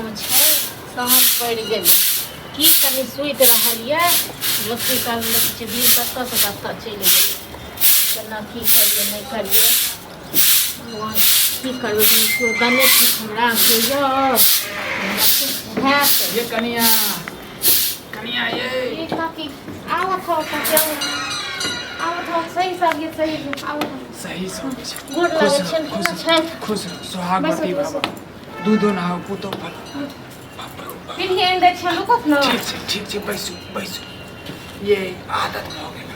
काम छै साँझ पड़ि गेलै की कनि सुति रहलियै लोकके काल लोक छै भीड़ कतऽसँ कतऽ चलि गेलै केना की करियै नहि करियै भगवान की करबै कनि ठीक हमरा ये कनिया कनिया ये काकी आवत हो आवत हो सही साग ये सही आवत सही सब छै गोड़ लागै छै कोना छै खुश सुहागवती बाबा दूधो नहाओ पुतो फल फिर ही एंड छै रुकत न ठीक छै बैसू बैसू ये आदत भ गेल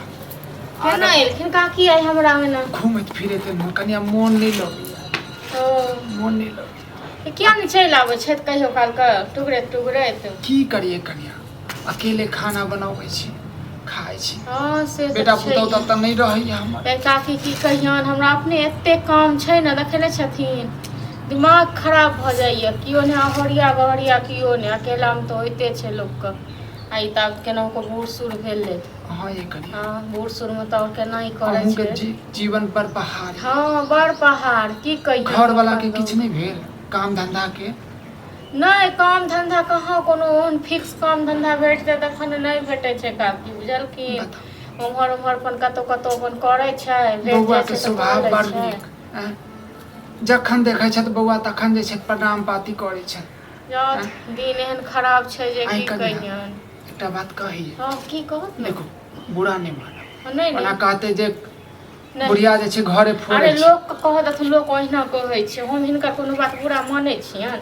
केना एलखिन काकी आइ हमरा में न घूमैत फिरैत न कनिया मोन नहीं लगैया मोन नहीं लगैया क्या नहीं चल आबै छै कहियो काल के टुकड़े टुकड़े की करिए कनिया अकेले खाना बनाबै छी खाइ छी हां से बेटा पुतौ त नहीं रहैया हमर काकी की कहियन हमरा अपने एते काम छै न देखले छथिन दिमाग खराब भ जाइए कियो ने हरिया गहरिया कियो ने अकेला में तो होइते छै लोक के आई तक केना को बूढ़ सूढ़ भेल ले हां ये कनिया हां बूढ़ सूढ़ में तो केना ही करे छै जीवन पर पहाड़ हां बड़ पहाड़ की कहियो घर वाला के किछ नहीं भेल काम धंधा के नहीं काम धंधा कहाँ कोनो ओन फिक्स काम धंधा भेटते तखन नहीं भेटे छै काकी बुझल की उम्हर उम्हर अपन कतो कतो अपन करे छै बौआ के स्वभाव बड़ नीक जखन देखै छै त बौआ तखन जे छै प्रणाम पाती करै छै दिन एहन खराब छै जे की कहियन एकटा बात कही हां की कहत देखो बुरा नहीं मानो नहीं ओना कहते जे बुढ़िया जे छै घरे फोड़े अरे लोग कहत त लोग ओहिना कहै छै हम हिनकर कोनो बात बुरा मानै छियन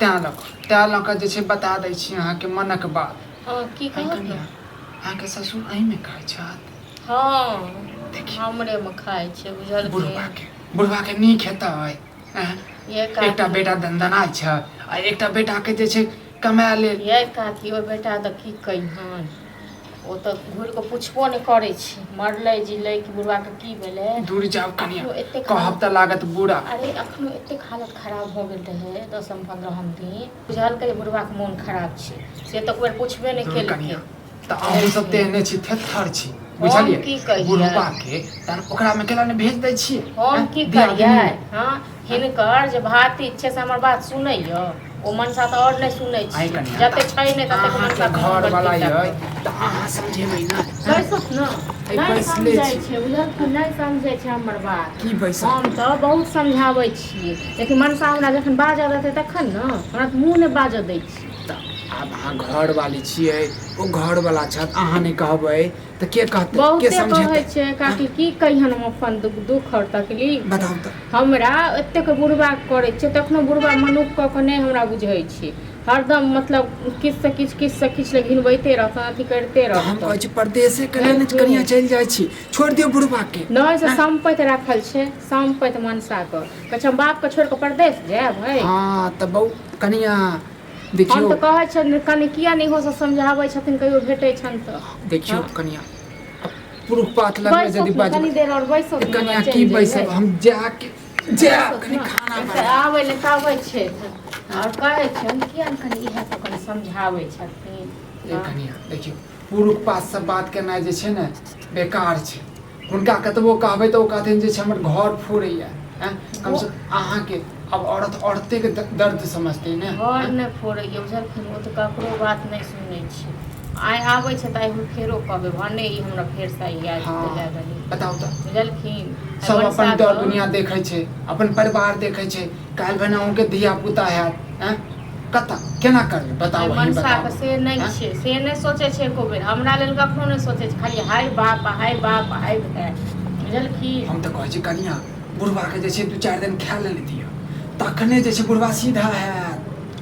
त्या लक जे छै बता दै छी अहाँ के मनक बात हां की कहत अहाँ के ससुर अही में खाय छत हां देखिए हमरे में खाय छै बुझल बुढ़वा के नीक हेतै एकटा बेटा दंदनाय छै आ एकटा बेटा के जे छै कमाय ले ये काकी ओ बेटा त की कहिहन ओ त घुर के पुछबो नहीं करे छै मरले जिले कि बुढ़वा के की भेले दूर जाओ कनिया कहब त लागत बुरा अरे अखनो एते हालत खराब हो गेल रहे 10-15 दिन बुझल के बुढ़वा के मन खराब छै से त कोई पूछबे नहीं केलकै त अहू सब तेहने छी थेथर छी बुझलिए बुढ़वा के तन ओकरा में केला ने भेज दै छी हम की करियै हां हिनकर जे भाती इच्छे से हमर बात सुनैयो ओ मनसा त और नहीं सुनै छी जते छै ने तते मनसा घर वाला है त अहाँ समझेबै ना बैसत न नहीं समझै छै बुझल कि नहीं समझै छै हमर बात की बैस हम त बहुत समझाबै छी लेकिन मनसा हमरा जखन बाजऽ रहतै तखन न हमरा मुंह ने बाजऽ दै छी अब अहाँ घर वाली छियै ओ घर वाला छत अहाँ नहीं कहबै त के कहतै के समझतै कहै छै काकी की कहियन हम अपन दुख और तकलीफ बताउ त हमरा एते के बुढ़वा करे छै तखनो बुढ़वा मनुख क नहीं हमरा बुझै छै हरदम मतलब किछ से किछ ले घिनबैते रहत अथी करते रहत हम कहै छी परदेशे के लेने कनिया चल जाइ छी छोड़ दियौ बुढ़वा के नहीं से संपैत राखल छै संपैत मनसा क कहै छै बाप के छोड़ के परदेश जाब है हां त बहु कनिया देखियो हम त कहै छ कनि किया नहीं हो से समझाबै छथिन कहियो भेटै छन त देखियो कनिया पुरुष पात लग में यदि बाज कनि देर और बैसो कनिया की बैसब हम जाके कनि खाना बना आबै ले ताबै छै और कहै छै किया कनि इहे सब कनि समझाबै छथिन कनिया देखियो पुरुष पात सब बात करना जे छै ने बेकार छै हुनका कतबो कहबै त ओ कहथिन जे छै हमर घर फोड़ैया कम से अहाँ के अब औरते के दर्द समझते ने घर ने फोड़ैया बुझलखिन ओ त ककरो बात नहीं सुनै छै आइ आबै छै त आइ फेरो कहबै भने ई हमरा फेर से याद दिला देली बताउ त बुझलखिन सब अपन दर दुनिया देखै छै अपन परिवार देखै छै काल भना के धिया पुता है कता केना करबे बताउ मनसा के से नहीं छै से नहीं सोचे छै एको बेर हमरा लेल कखनो नहीं सोचे छै खाली हाय बाप हाय भाई बुझलखिन हम त कहै छी कनिया बुढ़वा के जे छै 2-4 दिन खा ले दियो तखने जे छै बुढ़वा सीधा है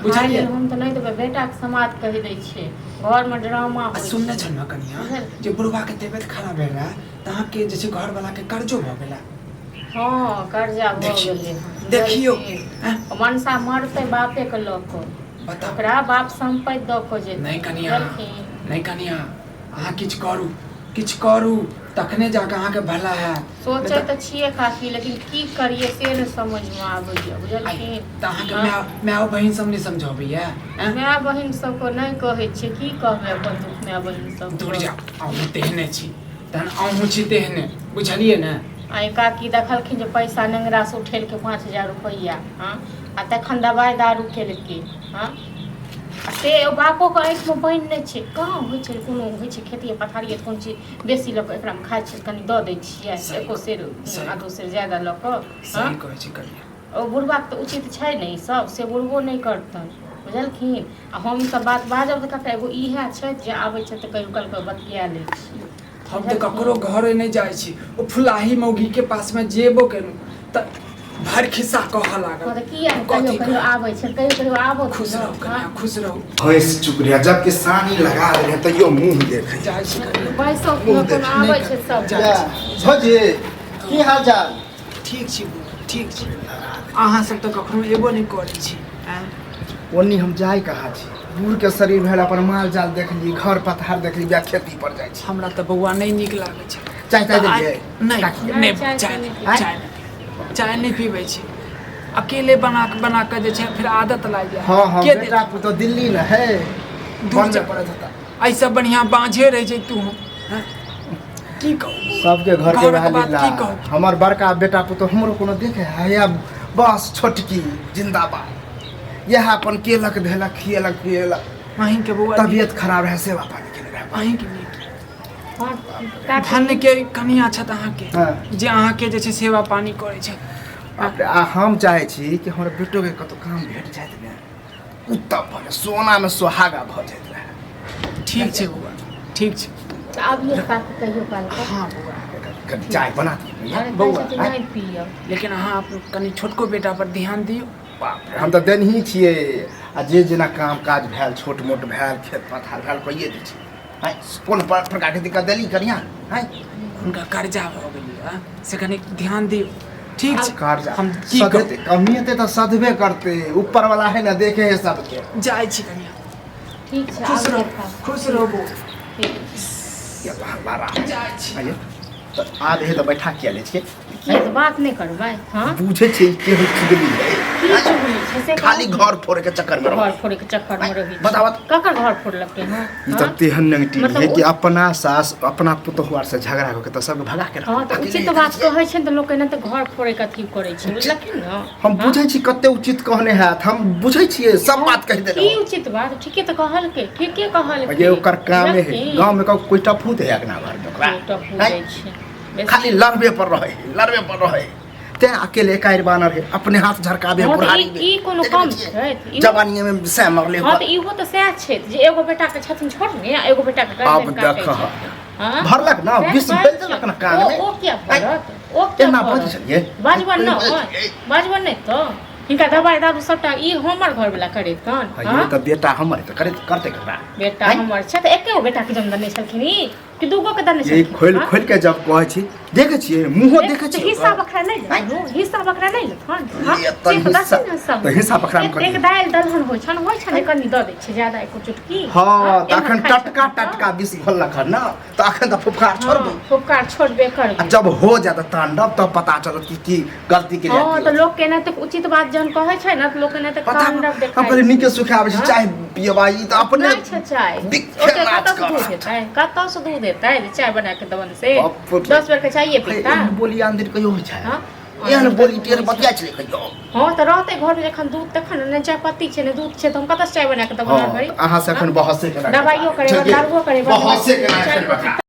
बुझलिए हम त नहीं देबै बेटा के समाज कहि दै छै घर में ड्रामा सुनने छ न कनिया जे बुढ़वा के तबियत खराब भेल रहा तहाँ के जे छै घर वाला के कर्जो भ गेला हां कर्जा भ गेलै देखियो मनसा मरते बापे के लोक बता ओकरा बाप संपत्ति द को जे नहीं कनिया अहाँ किछ करू तखने जाके अहाँ के भला है सोचे त छिए काकी लेकिन की करिए से न समझ में आबैया बुझलखिन त अहाँ के माय बहिन सब नहीं समझबैया माय बहिन सब को नहीं कहै छै की कहबै अपन दुख माय बहिन सब दूर जा अहूँ तेहने छी तहन अहूँ छी तेहने बुझलिए ने आई काकी देखलखिन जे पैसा नेंगरा से उठेल के 5000 रुपया हां आ तखन दवाइ दारू केलकै हाँ से बापो के आँखि में बनि नहि छै कहाँ होइ छै कोनो होइ छै खेती पथारी कोन चीज बेसी लऽ कऽ एकरामे खाइ छै कनि दऽ दै छियै एको सेर आधो सेर ज्यादा लऽ कऽ सही कहै छै कनिया ओ बुढ़बाके तऽ उचित छै ने ई सब से बुढ़बो नहि करतन बुझलखिन आ हम ई सब बात बाजब तऽ ककरा एगो इएह छै जे आबै छै तऽ कहियो काल बतिया लै छियै हम तऽ ककरो घरे नहीं जाय छी ओ फुलाही मौगी के पास में जेबो केलू त भर खिस्सा कह लागल तो किया कहियो कहियो आबै छै कहियो आबो खुश रहो कन्या खुश रहो भैंस चुप रह जब के सानी लगा रहे तो यो मुंह देख जाय छी कन्या बैसो अपन आबै छै सब भजे की हाल चाल ठीक छी ठीक छी अहाँ सब तऽ कखनो एबो नहीं करै छी ओन्नी हम जाय कहाँ छी बूढ़ के शरीर भेल अपन माल जाल देख ली घर पथार देख ली या खेती पर जाय छी हमरा तऽ बौआ नहीं नीक लागे छै चाय ताय देलिए नहीं चाय नहीं पीबै छी अकेले बना के जे छै फिर आदत लाग जाय हां हां के बेटा तो दिल्ली न है दूर जा पड़त होता ऐसा बढ़िया बांझे रह जाइ तू की कहू सबके घर के बात लीला की कहू हमर बड़का बेटा पुतो हमरो कोनो देखे है या बस छोटकी जिंदाबाद यह अपन केलक धेलक खिएलक पिएलक अहीं के बौआ तबियत खराब है सेवा पानी के लिए अहीं के नीक धन्य के कनिया छत अहाँ के जे अहाँ के जे छै सेवा पानी करे छै आ हम चाहे छी कि हमर बेटो के कतो काम भेट जाए ने उत्तम भले सोना में सुहागा भ जाए ठीक छै बौआ ठीक छै अब ये बात कहियो काल हां बौआ कभी चाय बना दिए बौआ नहीं पियो लेकिन अहाँ अपन कनी छोटको बेटा पर ध्यान दियौ बाप रे हम तऽ देनही छियै आ जे जेना काम काज भेल छोट मोट भेल खेत पथार भेल कहिए दै छी हैं कोन प्रकार के दिक्कत देली कनिया हैं उनका कर्जा भ गेलै से कनी ध्यान दियौ ठीक छै कर्जा हम की सधते कमियते तऽ सधबे करते ऊपर वाला है ना देखे है सबके जाय छी कनिया ठीक छै खुश आब रहो खुश रहो बौआ ये बारा जाय छी आइए तो आधे है तो बैठा किया ले छिए ये तो बात नहीं करबै हां बुझे छी के हो चुगली है की चुगली छै से खाली घर फोड़े के चक्कर में घर फोड़े के चक्कर में रही बतावत ककर घर फोड़लकै हां ई त तेहन नेगेटिव है कि अपना सास अपना पुतहुआर से झगड़ा होके त सब भगा के हां तो उचित बात कहै छै त लोक एना त घर फोड़े के अथी करै छै बुझलखिन न हम बुझै छी कते उचित कहने हैत हम बुझै छियै सब बात कहि देलौ की उचित बात ठीके त कहलकै ठीके कहलकै ये ओकर काम है गांव में कोई टफूत है ना घर में ओकरा टफू दै छै खाली लड़बे पर रहे ते अकेले कायर बानर है अपने हाथ झरकाबे बुढ़ारी ई कोनो काम छै जवानी में से मरले हां त इहो त सएह छै जे एगो बेटा के छथिन छोड़ने आ एगो बेटा के अब देख भरलक ना विष भेल देलक ना कान में ओ क्या भरत ओ केना बाजै छलिए बाजबन नै तो हिनका दवाई दारू सबटा ई हमर घर वाला करेतन हां त बेटा हमर त करते ककरा बेटा हमर छै त एकेगो बेटा के जन्म देने छलखिन ई कि दूगो के देने ये छलखिन खोल के जब कहै छी देखे छियै मुंहो देखे छियै हिस्सा बखरा नै लेथन हिस्सा बखरा नै लेथन ये तो हिस्सा बखरा में एक दाल दलहन होय छन कनी द दै छै ज्यादा एको चुटकी हां त अखन टटका विष भरलक न त अखन त फुफकार छोड़बे फुफकार छोड़बे करबे जब हो जात तांडव तब पता चलत कि गलती के लिए हां त लोग के ना त उचित बात जहन कहै छै ना त लोग के ना त तांडव देखाय हम कहले नीके सुखे आबै छै चाय पियबा ई त अपने नहीं छै चाय ओते कतौ से दूध देतै चाय बना के दवन से 10 बेर के चाहिए पीता बोली आंदिर कहियो होइ छै एहन बोली टेर बतिया छले कहियो हां त रहते घर में जखन दूध तखन ने चाय पत्ती छै ने दूध छै त हम कतौ से चाय बना के दवन करी अहाँ से एखन बहसे के दवाइयो करे दारुओ करे बहसे के